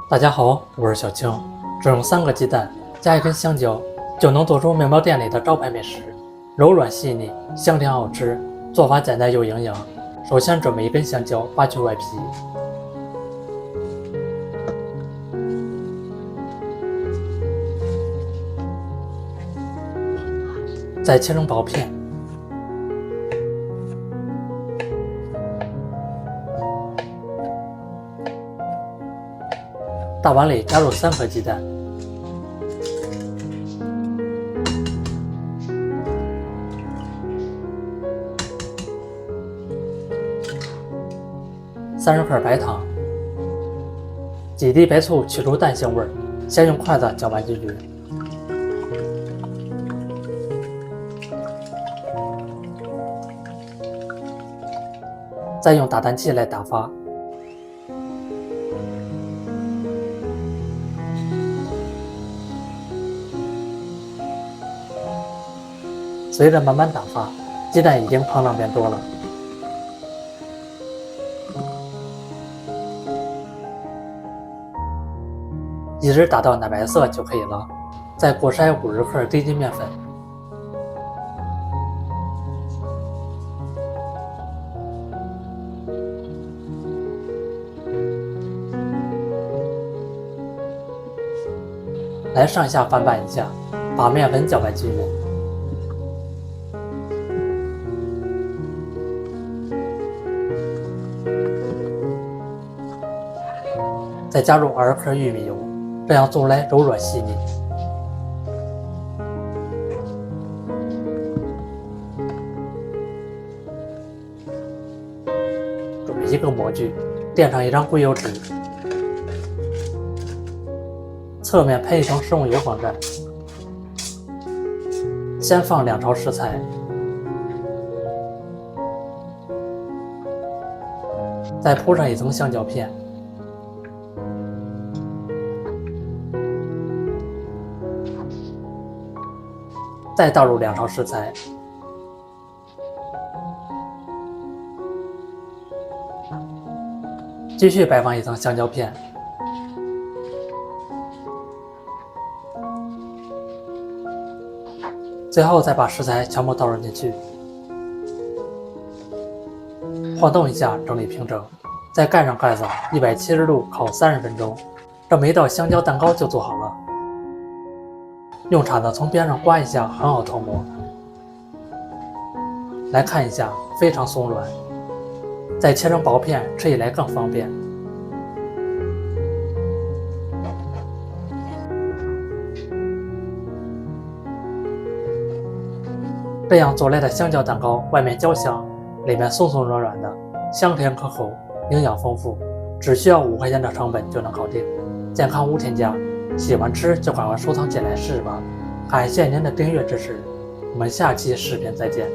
大家好，我是小青。只用3个鸡蛋加1根香蕉，就能做出面包店里的招牌美食，柔軟細膩，香甜好吃。做法簡單又營養。首先準備1根香蕉，扒去外皮，再切成薄片。大碗裡加入3顆雞蛋，30克白糖，幾滴白醋去除蛋腥味，先用筷子攪拌均勻，再用打蛋器來打發。隨着慢慢打發，雞蛋已經膨脹變多了。一直打到奶白色就可以了。再過篩50克低筋麵粉，來上下翻拌一下，把麵粉攪拌均勻。再加入20克玉米油，這樣做出來柔軟細膩。準備1個模具，墊上1張硅油紙，側面噴一層食用油網站。先放2勺食材，再鋪上1層香蕉片。再倒入2勺食材，繼續擺放1層香蕉片，最後再把食材全部倒入進去，晃動一下整理平整，再蓋上蓋子，170度烤30分鐘，這麼一道香蕉蛋糕就做好了。用鏟子從邊上刮一下，很好脫模。來看一下，非常鬆軟。再切成薄片，吃起來更方便。這樣做來的香蕉蛋糕，外面焦香，裡面鬆鬆軟軟的，香甜可口，營養豐富，只需要5塊錢的成本就能搞定，健康無添加。喜歡吃就趕快收藏起來試試吧！感謝您的訂閱支持，我們下期視頻再見。